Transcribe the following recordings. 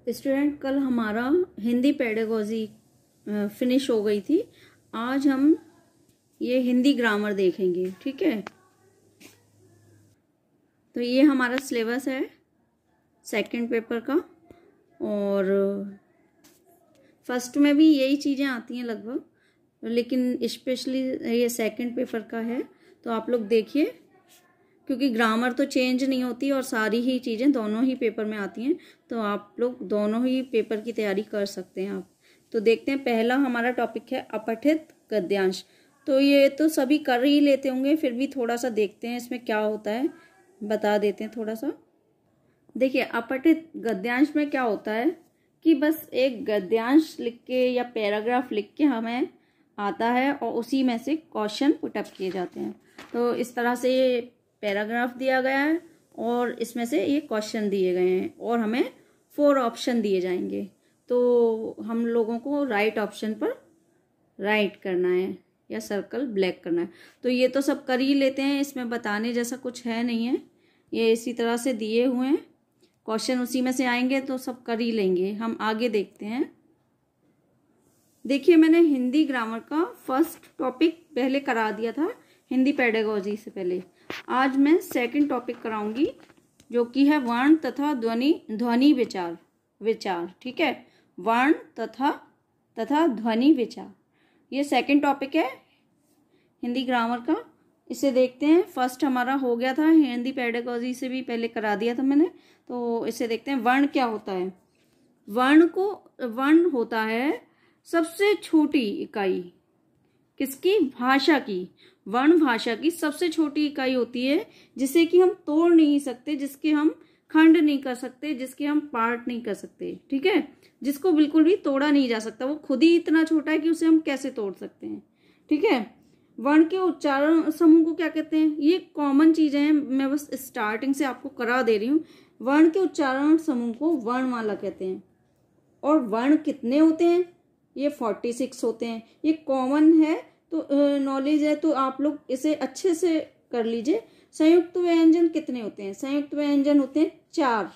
Student, कल हमारा Hindi pedagogy finish हो गई थी। आज हम ये हिंदी ग्रामर देखेंगे, ठीक है। तो ये हमारा सिलेबस है सेकंड पेपर का, और फर्स्ट में भी यही चीज़ें आती हैं लगभग, लेकिन स्पेशली ये सेकंड पेपर का है। तो आप लोग देखिए, क्योंकि ग्रामर तो चेंज नहीं होती और सारी ही चीज़ें दोनों ही पेपर में आती हैं, तो आप लोग दोनों ही पेपर की तैयारी कर सकते हैं आप। तो देखते हैं, पहला हमारा टॉपिक है अपठित गद्यांश। तो ये तो सभी कर ही लेते होंगे, फिर भी थोड़ा सा देखते हैं इसमें क्या होता है, बता देते हैं थोड़ा सा। देखिए, अपठित गद्यांश में क्या होता है कि बस एक गद्यांश लिख के या पैराग्राफ लिख के हमें आता है और उसी में से क्वेश्चन पुटअप किए जाते हैं। तो इस तरह से ये पैराग्राफ दिया गया है और इसमें से ये क्वेश्चन दिए गए हैं और हमें 4 ऑप्शन दिए जाएंगे। तो हम लोगों को राइट ऑप्शन पर राइट करना है या सर्कल ब्लैक करना है। तो ये तो सब कर ही लेते हैं, इसमें बताने जैसा कुछ है नहीं है। ये इसी तरह से दिए हुए हैं, क्वेश्चन उसी में से आएंगे तो सब कर ही लेंगे। हम आगे देखते हैं। देखिए, मैंने हिंदी ग्रामर का फर्स्ट टॉपिक पहले करा दिया था हिंदी पेडागोजी से पहले। आज मैं सेकंड टॉपिक कराऊंगी, जो कि है वर्ण तथा ध्वनि विचार, ठीक है। वर्ण तथा ध्वनि विचार, ये सेकंड टॉपिक है हिंदी ग्रामर का। इसे देखते हैं। फर्स्ट हमारा हो गया था, हिंदी पेडागोजी से भी पहले करा दिया था मैंने। तो इसे देखते हैं, वर्ण क्या होता है। वर्ण होता है सबसे छोटी इकाई किसकी? भाषा की। वर्ण भाषा की सबसे छोटी इकाई होती है, जिसे कि हम तोड़ नहीं सकते, जिसके हम खंड नहीं कर सकते, जिसके हम पार्ट नहीं कर सकते, ठीक है। जिसको बिल्कुल भी तोड़ा नहीं जा सकता, वो खुद ही इतना छोटा है कि उसे हम कैसे तोड़ सकते हैं, ठीक है। वर्ण के उच्चारण समूह को क्या कहते हैं? ये कॉमन चीजें हैं, मैं बस स्टार्टिंग से आपको करा दे रही हूँ। वर्ण के उच्चारण समूह को वर्णमाला कहते हैं। और वर्ण कितने होते हैं? ये 46 होते हैं। ये कॉमन है, तो नॉलेज है, तो आप लोग इसे अच्छे से कर लीजिए। संयुक्त व्यंजन कितने होते हैं? संयुक्त व्यंजन होते हैं 4,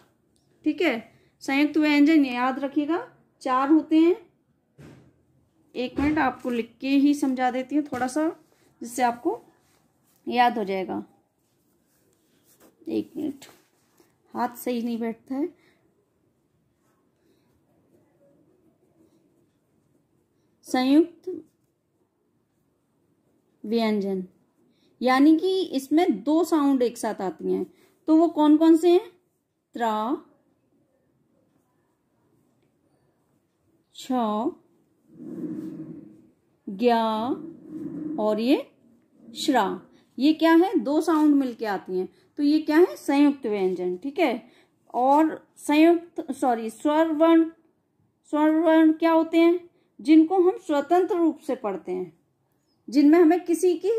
ठीक है। संयुक्त व्यंजन याद रखिएगा 4 होते हैं। एक मिनट, आपको लिख के ही समझा देती हूँ थोड़ा सा, जिससे आपको याद हो जाएगा। एक मिनट, हाथ सही नहीं बैठता है। संयुक्त व्यंजन यानी कि इसमें 2 साउंड एक साथ आती हैं, तो वो कौन कौन से हैं? त्रा, छ, ज्ञा और ये श्रा। ये क्या है? 2 साउंड मिलके आती हैं, तो ये क्या है? संयुक्त व्यंजन, ठीक है। और स्वर वर्ण क्या होते हैं? जिनको हम स्वतंत्र रूप से पढ़ते हैं, जिनमें हमें किसी की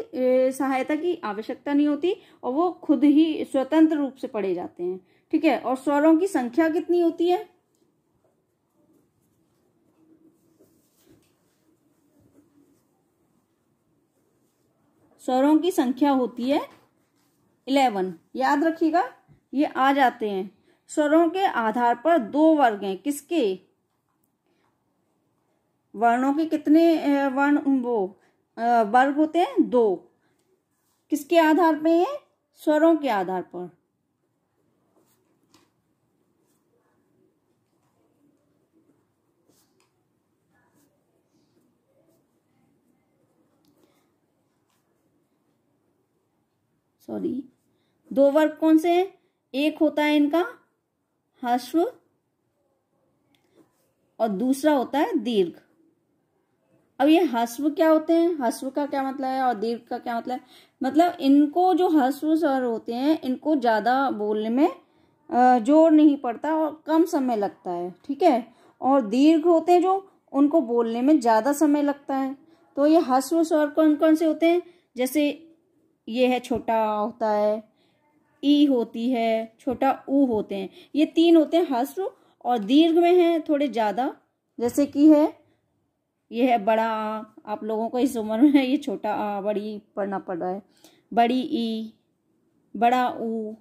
सहायता की आवश्यकता नहीं होती और वो खुद ही स्वतंत्र रूप से पढ़े जाते हैं, ठीक है। और स्वरों की संख्या कितनी होती है? स्वरों की संख्या होती है 11। याद रखिएगा, ये आ जाते हैं। स्वरों के आधार पर 2 वर्ग हैं। किसके? वर्णों के कितने वर्ग होते हैं? 2। किसके आधार पे है? स्वरों के आधार पर। सॉरी, 2 वर्ग कौन से हैं? एक होता है इनका ह्रस्व और दूसरा होता है दीर्घ। अब ये ह्रस्व क्या होते हैं? ह्रस्व का क्या मतलब है और दीर्घ का क्या मतलब है? मतलब इनको जो ह्रस्व स्वर होते हैं, इनको ज्यादा बोलने में जोर नहीं पड़ता और कम समय लगता है, ठीक है। और दीर्घ होते हैं जो, उनको बोलने में ज्यादा समय लगता है। तो ये ह्रस्व स्वर कौन कौन से होते हैं? जैसे ये है, छोटा होता है, ई होती है, छोटा ऊ होते हैं। ये 3 होते हैं ह्रस्व। और दीर्घ में है थोड़े ज्यादा, जैसे कि है, ये है बड़ा आ। आप लोगों को इस उम्र में ये छोटा आ बड़ी पढ़ना पड़ रहा है। बड़ी ई, बड़ा ऊ,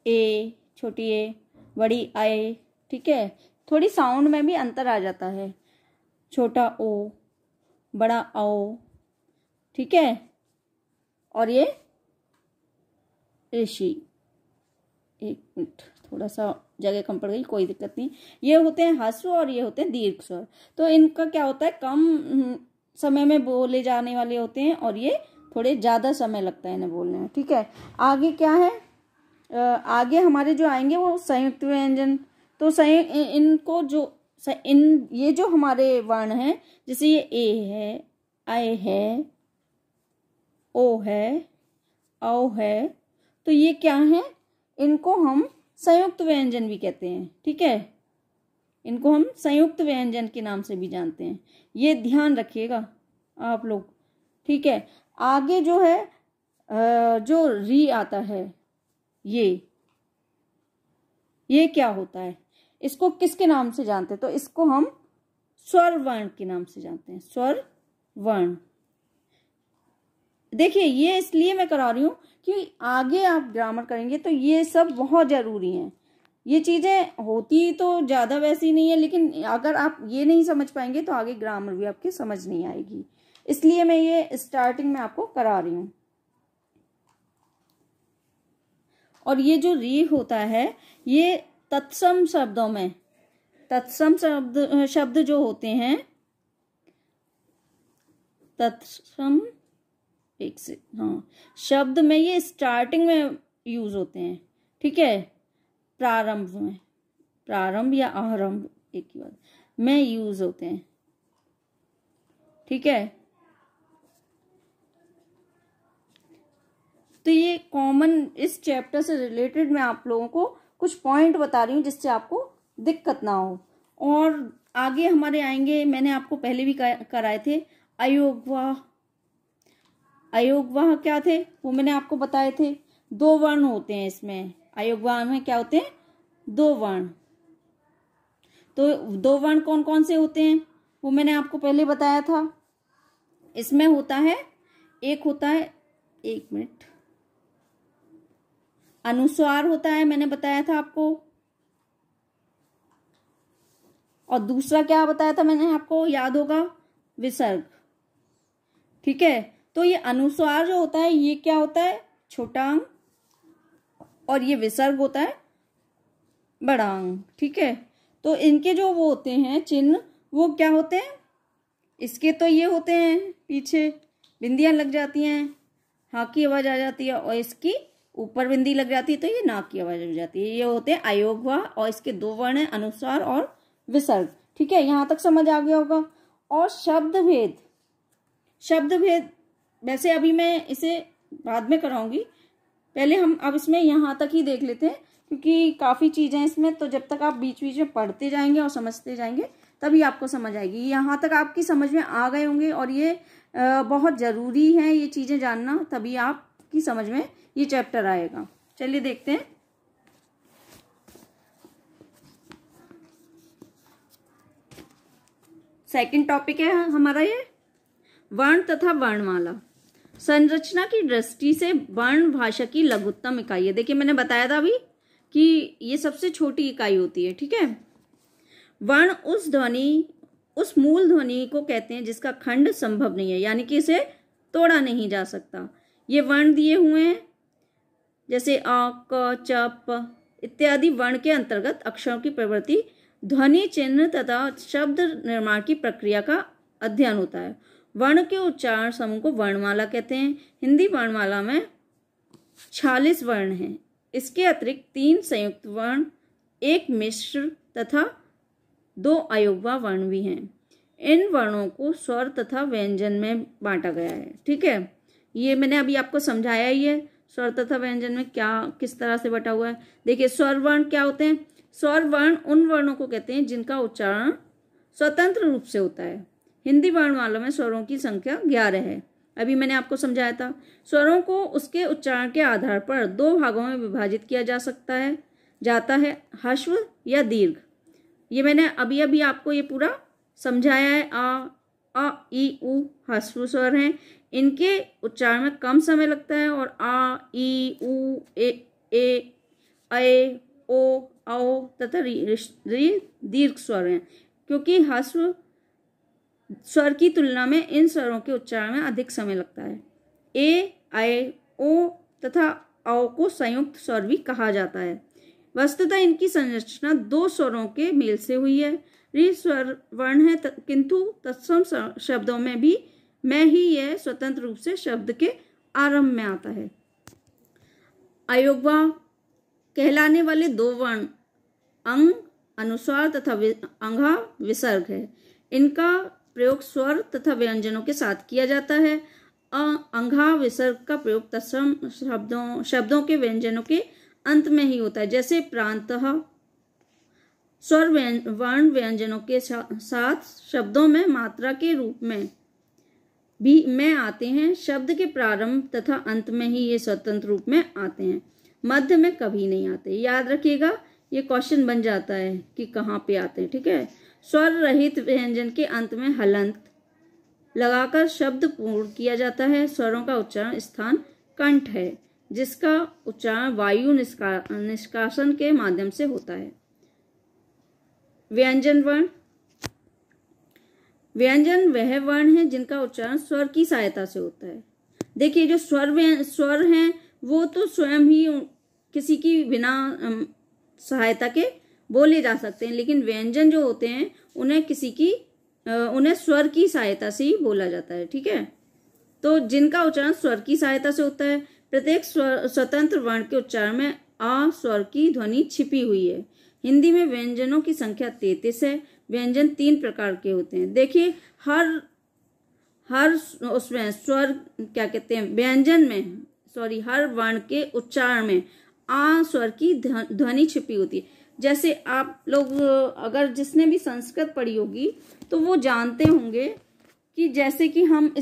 ए, छोटी ए, बड़ी आए, ठीक है। थोड़ी साउंड में भी अंतर आ जाता है, छोटा ओ, बड़ा ओ, ठीक है। और ये ऋषि, एक मिनट थोड़ा सा जगह कम पड़ गई, कोई दिक्कत नहीं। ये होते हैं ह्रस्व और ये होते हैं दीर्घ स्वर। तो इनका क्या होता है, कम समय में बोले जाने वाले होते हैं और ये थोड़े ज़्यादा समय लगता है इन्हें बोलने में, ठीक है। आगे क्या है, आगे हमारे जो आएंगे वो संयुक्त व्यंजन। तो इनको जो ये जो हमारे वर्ण हैं, जैसे ये ए है, आए है, ओ है, औ है, तो ये क्या है, इनको हम संयुक्त व्यंजन भी कहते हैं, ठीक है। इनको हम संयुक्त व्यंजन के नाम से भी जानते हैं, ये ध्यान रखिएगा आप लोग, ठीक है। आगे जो है जो री आता है, ये क्या होता है, इसको किसके नाम से जानते हैं, तो इसको हम स्वर वर्ण के नाम से जानते हैं, स्वर वर्ण। देखिए ये इसलिए मैं करा रही हूं कि आगे आप ग्रामर करेंगे तो ये सब बहुत जरूरी हैं। ये चीजें होती तो ज्यादा वैसी नहीं है, लेकिन अगर आप ये नहीं समझ पाएंगे तो आगे ग्रामर भी आपकी समझ नहीं आएगी, इसलिए मैं ये स्टार्टिंग में आपको करा रही हूं। और ये जो री होता है, ये तत्सम शब्दों में, तत्सम शब्द जो होते हैं, तत्सम शब्द में ये स्टार्टिंग में यूज होते हैं, ठीक है। प्रारंभ में, प्रारंभ या आरंभ एक ही बात में यूज होते हैं, ठीक है। तो ये कॉमन, इस चैप्टर से रिलेटेड मैं आप लोगों को कुछ पॉइंट बता रही हूँ जिससे आपको दिक्कत ना हो। और आगे हमारे आएंगे, मैंने आपको पहले भी कराए थे अयोगवाह। अयोगवाह क्या थे वो मैंने आपको बताए थे, 2 वर्ण होते हैं इसमें। अयोगवाह में क्या होते हैं, 2 वर्ण। तो 2 वर्ण कौन कौन से होते हैं वो मैंने आपको पहले बताया था। इसमें होता है, एक होता है, एक मिनट, अनुस्वार होता है, मैंने बताया था आपको। और दूसरा क्या बताया था मैंने आपको, याद होगा, विसर्ग, ठीक है। तो ये अनुस्वार जो होता है ये क्या होता है, छोटा अंग, और ये विसर्ग होता है बड़ा अंग, ठीक है। तो इनके जो वो होते हैं चिन्ह, वो क्या होते हैं, इसके तो ये होते हैं पीछे बिंदियां लग जाती हैं, हाँ की आवाज आ जाती है, और इसकी ऊपर बिंदी लग जाती है तो ये नाक की आवाज हो जाती है। ये होते हैं अयोगवाह और इसके 2 वर्ण हैं, अनुस्वार और विसर्ग, ठीक है। यहां तक समझ आ गया होगा। और शब्द भेद, शब्द भेद वैसे अभी मैं इसे बाद में कराऊंगी, पहले हम अब इसमें यहां तक ही देख लेते हैं क्योंकि काफी चीजें इसमें, तो जब तक आप बीच बीच में पढ़ते जाएंगे और समझते जाएंगे तभी आपको समझ आएगी। यहाँ तक आपकी समझ में आ गए होंगे और ये बहुत जरूरी है ये चीजें जानना, तभी आपकी समझ में ये चैप्टर आएगा। चलिए देखते हैं। सेकंड टॉपिक है हमारा ये वर्ण तथा वर्णमाला। संरचना की दृष्टि से वर्ण भाषा की लघुत्तम इकाई है। देखिए मैंने बताया था अभी कि ये सबसे छोटी इकाई होती है, ठीक है। वर्ण उस मूल ध्वनि को कहते हैं जिसका खंड संभव नहीं है, यानी कि इसे तोड़ा नहीं जा सकता। ये वर्ण दिए हुए हैं जैसे अ, क, च, प इत्यादि वर्ण के अंतर्गत अक्षरों की प्रवृत्ति, ध्वनि चिन्ह तथा शब्द निर्माण की प्रक्रिया का अध्ययन होता है। वर्ण के उच्चारण समूह को वर्णमाला कहते हैं। हिंदी वर्णमाला में 46 वर्ण हैं। इसके अतिरिक्त 3 संयुक्त वर्ण, 1 मिश्र तथा 2 अयोगवाह वर्ण भी हैं। इन वर्णों को स्वर तथा व्यंजन में बांटा गया है, ठीक है। ये मैंने अभी आपको समझाया ही है, स्वर तथा व्यंजन में क्या किस तरह से बटा हुआ है। देखिए स्वर वर्ण क्या होते हैं, स्वर वर्ण उन वर्णों को कहते हैं जिनका उच्चारण स्वतंत्र रूप से होता है। हिंदी वर्णमाला में स्वरों की संख्या 11 है, अभी मैंने आपको समझाया था। स्वरों को उसके उच्चारण के आधार पर 2 भागों में विभाजित किया जाता है, ह्रस्व या दीर्घ। ये मैंने अभी अभी आपको ये पूरा समझाया है। अ ई उ ह्रस्व स्वर हैं, इनके उच्चारण में कम समय लगता है, और आ ई उ ए ओ, औ तथा री दीर्घ स्वर हैं, क्योंकि ह्रस्व स्वर की तुलना में इन स्वरों के उच्चारण में अधिक समय लगता है। ए, ऐ, ओ तथा औ को संयुक्त स्वर भी कहा जाता है। वस्तुतः इनकी संरचना दो स्वरों के मेल से हुई है। री स्वर वर्ण है, किंतु तत्सम शब्दों में ही यह स्वतंत्र रूप से शब्द के आरंभ में आता है। अयोग्वा कहलाने वाले दो वर्ण अंग अनुस्वार तथा अंघा विसर्ग है। इनका प्रयोग स्वर तथा व्यंजनों के साथ किया जाता है। अंघा विसर्ग का प्रयोग तत्सम शब्दों के व्यंजनों के अंत में ही होता है, जैसे प्रांतः। स्वर वर्ण व्यंजनों के साथ शब्दों में मात्रा के रूप में भी आते हैं। शब्द के प्रारंभ तथा अंत में ही ये स्वतंत्र रूप में आते हैं, मध्य में कभी नहीं आते। याद रखिएगा, ये क्वेश्चन बन जाता है कि कहाँ पे आते हैं। ठीक है, स्वर रहित व्यंजन के अंत में हलंत लगाकर शब्द पूर्ण किया जाता है। स्वरों का उच्चारण स्थान कंठ है, जिसका उच्चारण वायु निष्कासन के माध्यम से होता है। व्यंजन वर्ण। व्यंजन वह वर्ण है जिनका उच्चारण स्वर की सहायता से होता है। देखिए, जो स्वर हैं वो तो स्वयं ही किसी की बिना सहायता के बोले जा सकते हैं, लेकिन व्यंजन जो होते हैं उन्हें स्वर की सहायता से ही बोला जाता है। ठीक है, तो जिनका उच्चारण स्वर की सहायता से होता है। प्रत्येक स्वतंत्र वर्ण के उच्चारण में आ स्वर की ध्वनि छिपी हुई है। हिंदी में व्यंजनों की संख्या 33 है। व्यंजन 3 प्रकार के होते हैं। देखिए, हर उसमें स्वर क्या कहते हैं, व्यंजन में हर वर्ण के उच्चारण में आ स्वर की ध्वनि छिपी होती है। जैसे आप लोग अगर जिसने भी संस्कृत पढ़ी होगी तो वो जानते होंगे कि जैसे कि हम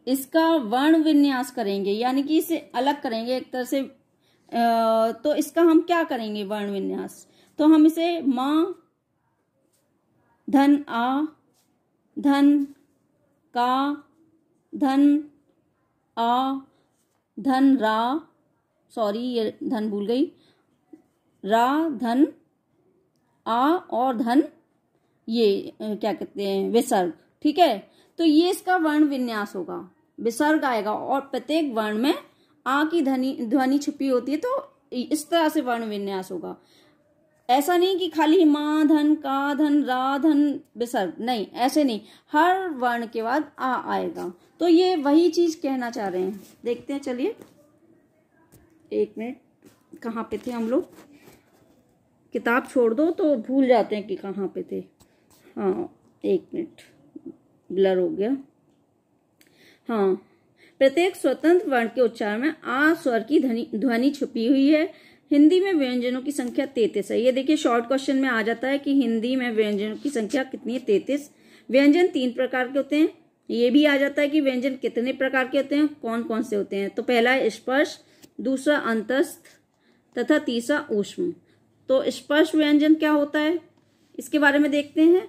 इसका वर्ण विन्यास करेंगे, यानी कि इसे अलग करेंगे एक तरह से, तो इसका हम क्या करेंगे वर्ण विन्यास, तो हम इसे माँ, धन आ, धन का, धन आ, धन रा, ये धन भूल गई, रा, धन आ और धन ये क्या कहते हैं विसर्ग। ठीक है, तो ये इसका वर्ण विन्यास होगा, विसर्ग आएगा और प्रत्येक वर्ण में आ की ध्वनि छुपी होती है, तो इस तरह से वर्ण विन्यास होगा। ऐसा नहीं कि खाली माँ, धन, का, धन, रा, धन, विसर्ग, नहीं, ऐसे नहीं, हर वर्ण के बाद आ आएगा। तो ये वही चीज कहना चाह रहे हैं। देखते हैं, चलिए एक मिनट, कहाँ पे थे हम लोग, किताब छोड़ दो तो भूल जाते हैं कि कहाँ पे थे। हाँ, एक मिनट, ब्लर हो गया। हाँ, प्रत्येक स्वतंत्र वर्ण के उच्चारण में आ स्वर की ध्वनि छुपी हुई है। हिंदी में व्यंजनों की संख्या 33 है। ये देखिए, शॉर्ट क्वेश्चन में आ जाता है कि हिंदी में व्यंजनों की संख्या कितनी है, 33। व्यंजन 3 प्रकार के होते हैं। ये भी आ जाता है कि व्यंजन कितने प्रकार के होते हैं, कौन कौन से होते हैं। तो पहला है स्पर्श, दूसरा अंतस्थ तथा तीसरा ऊष्म। तो स्पर्श व्यंजन क्या होता है, इसके बारे में देखते हैं।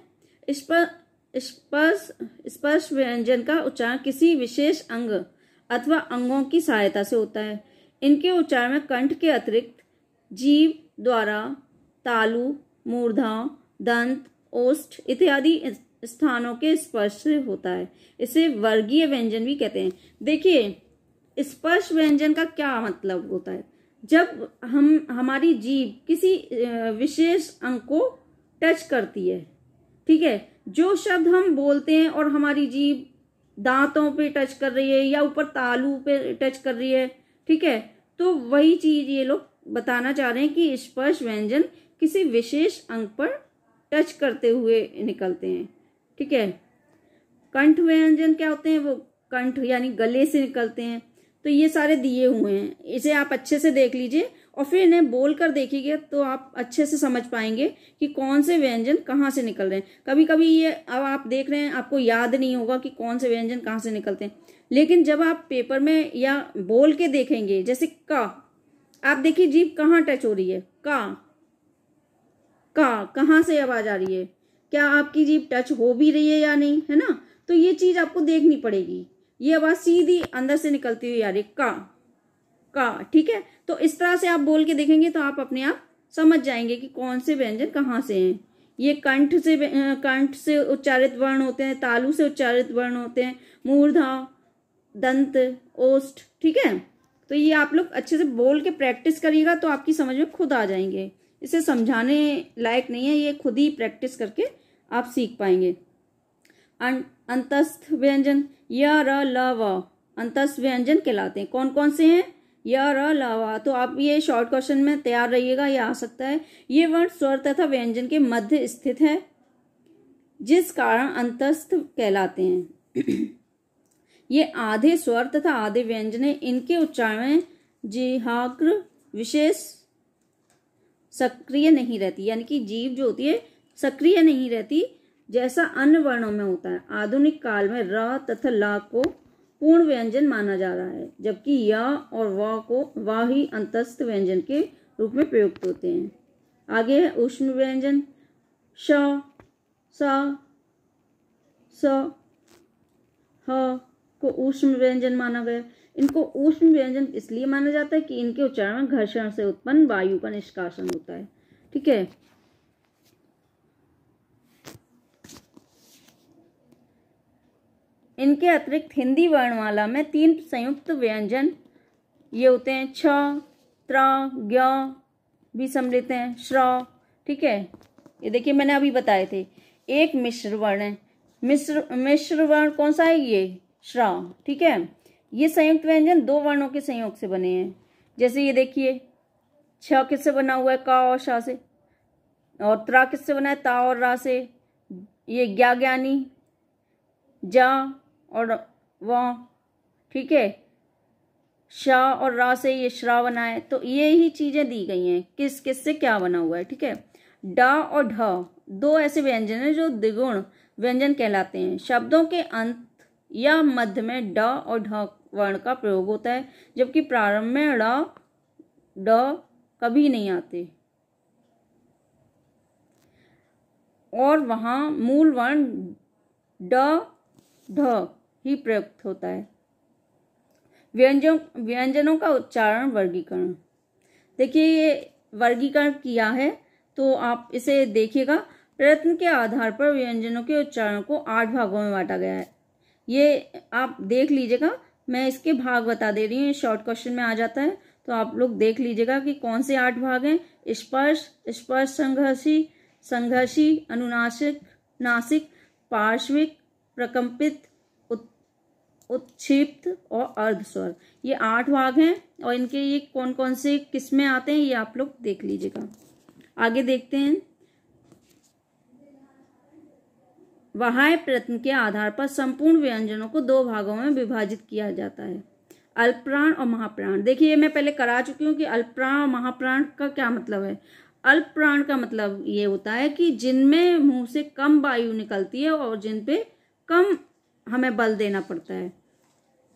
स्पर्श व्यंजन का उच्चारण किसी विशेष अंग अथवा अंगों की सहायता से होता है। इनके उच्चारण में कंठ के अतिरिक्त जीभ द्वारा तालु, मूर्धा, दंत, ओष्ठ इत्यादि स्थानों के स्पर्श से होता है। इसे वर्गीय व्यंजन भी कहते हैं। देखिए, स्पर्श व्यंजन का क्या मतलब होता है, जब हमारी जीभ किसी विशेष अंग को टच करती है। ठीक है, जो शब्द हम बोलते हैं और हमारी जीभ दांतों पे टच कर रही है या ऊपर तालू पे टच कर रही है, ठीक है, तो वही चीज ये लोग बताना चाह रहे हैं कि स्पर्श व्यंजन किसी विशेष अंग पर टच करते हुए निकलते हैं। ठीक है, कंठ व्यंजन क्या होते हैं, वो कंठ यानी गले से निकलते हैं। तो ये सारे दिए हुए हैं, इसे आप अच्छे से देख लीजिए और फिर इन्हें बोल कर देखिएगा तो आप अच्छे से समझ पाएंगे कि कौन से व्यंजन कहाँ से निकल रहे हैं। कभी कभी ये अब आप देख रहे हैं, आपको याद नहीं होगा कि कौन से व्यंजन कहाँ से निकलते हैं, लेकिन जब आप पेपर में या बोल के देखेंगे, जैसे का, आप देखिए जीभ कहाँ टच हो रही है, का कहाँ से आवाज आ रही है, क्या आपकी जीभ टच हो भी रही है या नहीं, है ना। तो ये चीज आपको देखनी पड़ेगी। ये आवाज सीधी अंदर से निकलती हुई आ रही है, का। का, ठीक है। तो इस तरह से आप बोल के देखेंगे तो आप अपने आप समझ जाएंगे कि कौन से व्यंजन कहाँ से हैं। ये कंठ से उच्चारित वर्ण होते हैं, तालु से उच्चारित वर्ण होते हैं, मूर्धा, दंत, ओष्ठ, ठीक है। तो ये आप लोग अच्छे से बोल के प्रैक्टिस करिएगा तो आपकी समझ में खुद आ जाएंगे। इसे समझाने लायक नहीं है, ये खुद ही प्रैक्टिस करके आप सीख पाएंगे। अंतस्थ व्यंजन य, र, ल, व अंतस्थ व्यंजन कहलाते हैं। कौन कौन से हैं? य, र, ल, व। तो आप ये शॉर्ट क्वेश्चन में तैयार रहिएगा, ये आ सकता है। ये वर्ण स्वर तथा व्यंजन के मध्य स्थित है, जिस कारण अंतस्थ कहलाते हैं। ये आधे स्वर तथा आधे व्यंजन है। इनके उच्चारण में जिह्वाग्र विशेष सक्रिय नहीं रहती, यानी कि जीभ जो होती है सक्रिय नहीं रहती, जैसा अन्य वर्णों में होता है। आधुनिक काल में र तथा ल को पूर्ण व्यंजन माना जा रहा है, जबकि य और व ही अंतस्थ व्यंजन के रूप में प्रयुक्त होते हैं। आगे है ऊष्म व्यंजन। श, स, स, ह को ऊष्म व्यंजन माना गया। इनको ऊष्म व्यंजन इसलिए माना जाता है कि इनके उच्चारण में घर्षण से उत्पन्न वायु का निष्कासन होता है, ठीक है। इनके अतिरिक्त हिंदी वर्णमाला में 3 संयुक्त व्यंजन ये होते हैं। छ, त्र, ज्ञ भी सम्मिलित हैं, श्र, ठीक है। ये देखिए मैंने अभी बताए थे। एक मिश्र वर्ण है। मिश्र वर्ण कौन सा है? ये श्र, ठीक है। ये संयुक्त व्यंजन 2 वर्णों के संयोग से बने हैं। जैसे ये देखिए, छ किससे बना हुआ है? का और शा से। और त्रा किससे बना है? ता और रा से। ये ज्ञा, ज्ञानी, जा और व, ठीक है। शा और रा से ये श्रा बना है। तो ये ही चीजें दी गई हैं, किस किस से क्या बना हुआ है, ठीक है। डा और ढ 2 ऐसे व्यंजन हैं जो द्विगुण व्यंजन कहलाते हैं। शब्दों के अंत या मध्य में ड और ढ वर्ण का प्रयोग होता है, जबकि प्रारंभ में ड़, ड कभी नहीं आते और वहां मूल वर्ण ड, ढ ही प्रयुक्त होता है। व्यंजनों का उच्चारण वर्गीकरण। देखिए ये वर्गीकरण किया है तो आप इसे देखिएगा। प्रयत्न के आधार पर व्यंजनों के उच्चारण को 8 भागों में बांटा गया है। ये आप देख लीजिएगा, मैं इसके भाग बता दे रही हूँ, शॉर्ट क्वेश्चन में आ जाता है तो आप लोग देख लीजिएगा कि कौन से 8 भाग हैं। स्पर्श, स्पर्श संघर्षी, संघर्षी, अनुनासिक, नासिक, पार्श्विक, प्रकंपित, उत्क्षिप्त और अर्धस्वर। ये 8 भाग हैं और इनके ये कौन कौन से किस में आते हैं ये आप लोग देख लीजिएगा। आगे देखते हैं। वहाय प्रयत्न के आधार पर संपूर्ण व्यंजनों को 2 भागों में विभाजित किया जाता है, अल्पप्राण और महाप्राण। देखिए मैं पहले करा चुकी हूँ कि अल्पप्राण और महाप्राण का क्या मतलब है। अल्पप्राण का मतलब ये होता है कि जिनमें मुंह से कम वायु निकलती है और जिन पे कम हमें बल देना पड़ता है,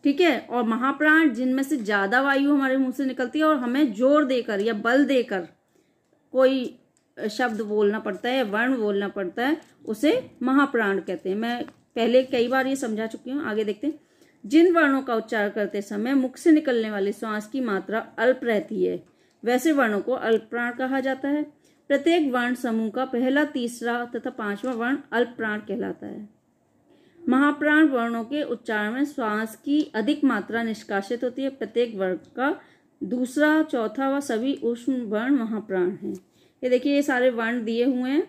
ठीक है। और महाप्राण जिनमें से ज्यादा वायु हमारे मुंह से निकलती है और हमें जोर देकर या बल देकर कोई शब्द बोलना पड़ता है या वर्ण बोलना पड़ता है, उसे महाप्राण कहते हैं। मैं पहले कई बार ये समझा चुकी हूँ। आगे देखते हैं। जिन वर्णों का उच्चारण करते समय मुख से निकलने वाली श्वास की मात्रा अल्प रहती है, वैसे वर्णों को अल्पप्राण कहा जाता है। प्रत्येक वर्ण समूह का पहला, तीसरा तथा 5वां वर्ण अल्पप्राण कहलाता है। महाप्राण वर्णों के उच्चारण में श्वास की अधिक मात्रा निष्कासित होती है। प्रत्येक वर्ग का दूसरा, चौथा व सभी ऊष्म वर्ण महाप्राण हैं। ये देखिए ये सारे वर्ण दिए हुए हैं,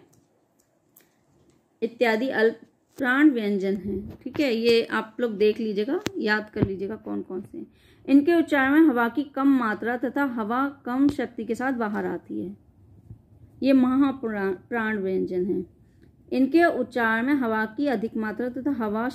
इत्यादि अल्पप्राण व्यंजन हैं, ठीक है। ये आप लोग देख लीजिएगा, याद कर लीजिएगा कौन कौन से हैं। इनके उच्चारण में हवा की कम मात्रा तथा हवा कम शक्ति के साथ बाहर आती है। ये महाप्राण व्यंजन हैं। इनके उच्चारण में हवा की अधिक मात्रा तथा हवा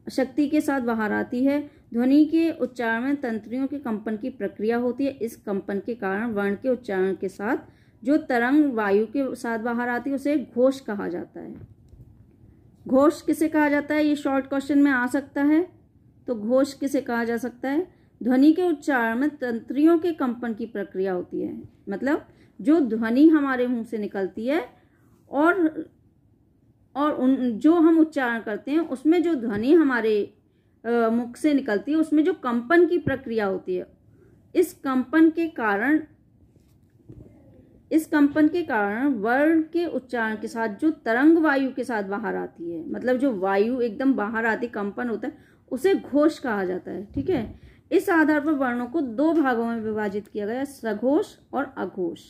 शक्ति के साथ बाहर आती है। ध्वनि के उच्चारण में तंत्रियों के कंपन की प्रक्रिया होती है। इस कंपन के कारण वर्ण के उच्चारण के साथ जो तरंग वायु के साथ बाहर आती है उसे घोष कहा जाता है। घोष किसे कहा जाता है? ये शॉर्ट क्वेश्चन में आ सकता है। तो घोष किसे कहा जा सकता है? ध्वनि के उच्चारण में तंत्रियों के कंपन की प्रक्रिया होती है, मतलब जो ध्वनि हमारे मुंह से निकलती है और जो हम उच्चारण करते हैं उसमें जो ध्वनि हमारे मुख से निकलती है उसमें जो कंपन की प्रक्रिया होती है, इस कंपन के कारण वर्ण के उच्चारण के साथ जो तरंग वायु के साथ बाहर आती है, मतलब जो वायु एकदम बाहर आती, कंपन होता है, उसे घोष कहा जाता है। ठीक है, इस आधार पर वर्णों को 2 भागों में विभाजित किया गया है, सघोष और अघोष।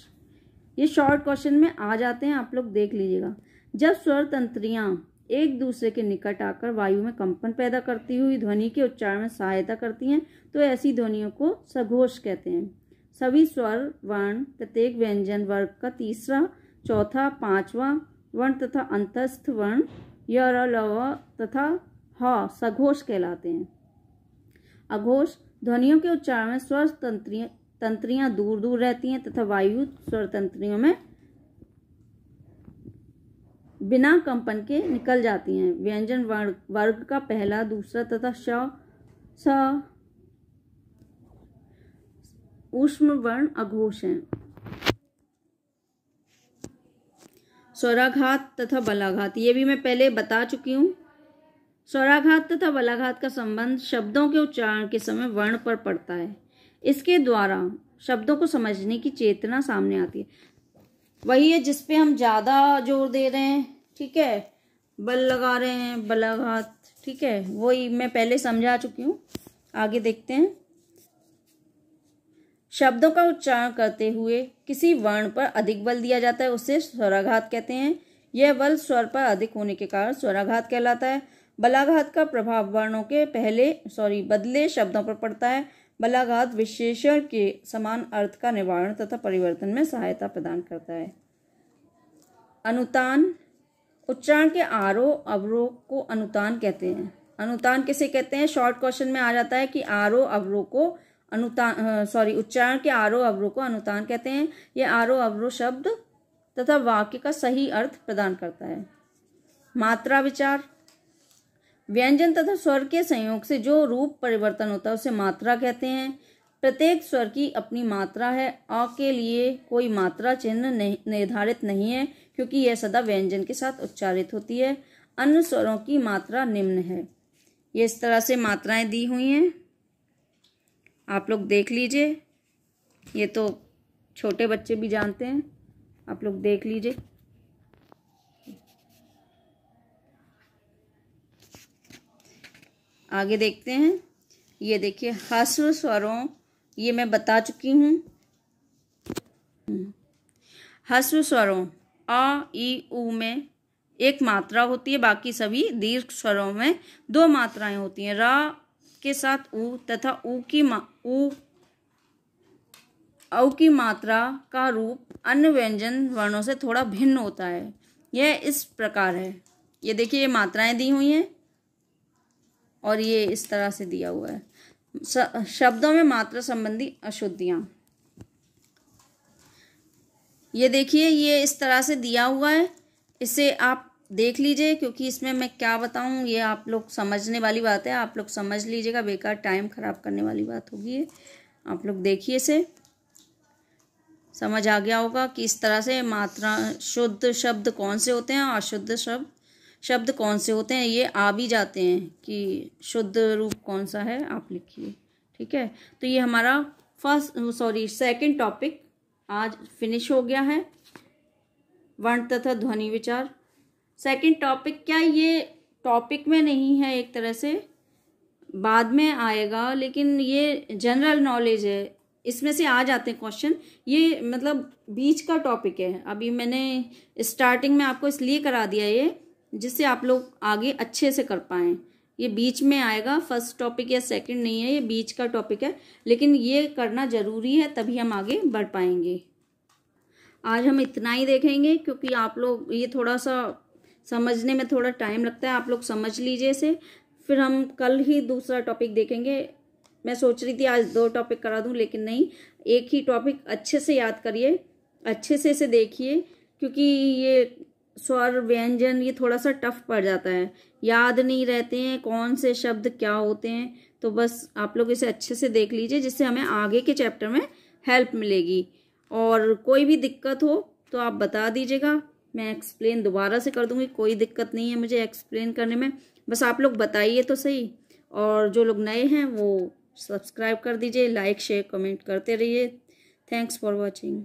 ये शॉर्ट क्वेश्चन में आ जाते हैं, आप लोग देख लीजिएगा। जब स्वर तंत्रियां एक दूसरे के निकट आकर वायु में कंपन पैदा करती हुई ध्वनि के उच्चारण में सहायता करती हैं तो ऐसी ध्वनियों को सघोष कहते हैं। सभी स्वर वर्ण प्रत्येक व्यंजन वर्ग का तीसरा, चौथा, पांचवा वर्ण तथा अंतस्थ वर्ण य, र, ल, व तथा ह सघोष कहलाते हैं। अघोष ध्वनियों के उच्चारण में स्वर तंत्रियां दूर दूर रहती हैं तथा वायु स्वर तंत्रियों में बिना कंपन के निकल जाती हैं। व्यंजन वर्ग का पहला, दूसरा तथा स ऊष्म वर्ण अघोष हैं। स्वराघात तथा बलाघात, ये भी मैं पहले बता चुकी हूँ। स्वराघात तथा बलाघात का संबंध शब्दों के उच्चारण के समय वर्ण पर पड़ता है। इसके द्वारा शब्दों को समझने की चेतना सामने आती है। वही है जिस पे हम ज्यादा जोर दे रहे हैं, ठीक है, बल लगा रहे हैं, बलाघात, ठीक है, वही मैं पहले समझा चुकी हूँ। आगे देखते हैं। शब्दों का उच्चारण करते हुए किसी वर्ण पर अधिक बल दिया जाता है, उसे स्वराघात कहते हैं। यह बल स्वर पर अधिक होने के कारण स्वराघात कहलाता है। बलाघात का प्रभाव वर्णों के बदले शब्दों पर पड़ता है। बलाघात विशेषण के समान अर्थ का निवारण तथा परिवर्तन में सहायता प्रदान करता है। अनुतान, उच्चारण के आरोह अवरोह को अनुतान कहते हैं। अनुतान किसे कहते हैं? शॉर्ट क्वेश्चन में आ जाता है कि आरोह अवरोह को उच्चारण के आरोह अवरोह को अनुतान कहते हैं। यह आरोह अवरोह शब्द तथा वाक्य का सही अर्थ प्रदान करता है। मात्रा विचार, व्यंजन तथा स्वर के संयोग से जो रूप परिवर्तन होता है उसे मात्रा कहते हैं। प्रत्येक स्वर की अपनी मात्रा है। अ के लिए कोई मात्रा चिन्ह निर्धारित नहीं है क्योंकि यह सदा व्यंजन के साथ उच्चारित होती है। अन्य स्वरों की मात्रा निम्न है। ये इस तरह से मात्राएं दी हुई हैं, आप लोग देख लीजिए। ये तो छोटे बच्चे भी जानते हैं, आप लोग देख लीजिए। आगे देखते हैं। ये देखिए ह्रस्व स्वरों, ये मैं बता चुकी हूँ। ह्रस्व स्वरों अ, ई, उ में एक मात्रा होती है, बाकी सभी दीर्घ स्वरों में 2 मात्राएं होती हैं। र के साथ उ तथा औ की मात्रा का रूप अन्य व्यंजन वर्णों से थोड़ा भिन्न होता है। यह इस प्रकार है। ये देखिए, ये मात्राएं दी हुई हैं और ये इस तरह से दिया हुआ है। शब्दों में मात्रा संबंधी अशुद्धियां, ये देखिए, ये इस तरह से दिया हुआ है। इसे आप देख लीजिए, क्योंकि इसमें मैं क्या बताऊं ये आप लोग समझने वाली बात है। आप लोग समझ लीजिएगा, बेकार टाइम खराब करने वाली बात होगी। आप लोग देखिए, इसे समझ आ गया होगा कि इस तरह से मात्रा, शुद्ध शब्द कौन से होते हैं और अशुद्ध शब्द कौन से होते हैं, ये आ भी जाते हैं कि शुद्ध रूप कौन सा है, आप लिखिए। ठीक है, तो ये हमारा सेकंड टॉपिक आज फिनिश हो गया है, वर्ण तथा ध्वनि विचार। सेकंड टॉपिक क्या, ये टॉपिक में नहीं है, एक तरह से बाद में आएगा, लेकिन ये जनरल नॉलेज है, इसमें से आ जाते हैं क्वेश्चन। ये मतलब बीच का टॉपिक है। अभी मैंने स्टार्टिंग में आपको इसलिए करा दिया ये, जिससे आप लोग आगे अच्छे से कर पाएँ। ये बीच में आएगा, फर्स्ट टॉपिक या सेकंड नहीं है, ये बीच का टॉपिक है, लेकिन ये करना जरूरी है, तभी हम आगे बढ़ पाएंगे। आज हम इतना ही देखेंगे, क्योंकि आप लोग ये थोड़ा सा समझने में थोड़ा टाइम लगता है, आप लोग समझ लीजिए इसे, फिर हम कल ही दूसरा टॉपिक देखेंगे। मैं सोच रही थी आज 2 टॉपिक करा दूं, लेकिन नहीं, एक ही टॉपिक अच्छे से याद करिए, अच्छे से इसे देखिए, क्योंकि ये स्वर व्यंजन ये थोड़ा सा टफ पड़ जाता है, याद नहीं रहते हैं कौन से शब्द क्या होते हैं। तो बस आप लोग इसे अच्छे से देख लीजिए, जिससे हमें आगे के चैप्टर में हेल्प मिलेगी। और कोई भी दिक्कत हो तो आप बता दीजिएगा, मैं एक्सप्लेन दोबारा से कर दूंगी, कोई दिक्कत नहीं है मुझे एक्सप्लेन करने में, बस आप लोग बताइए तो सही। और जो लोग नए हैं वो सब्सक्राइब कर दीजिए, लाइक शेयर कमेंट करते रहिए। Thanks for watching.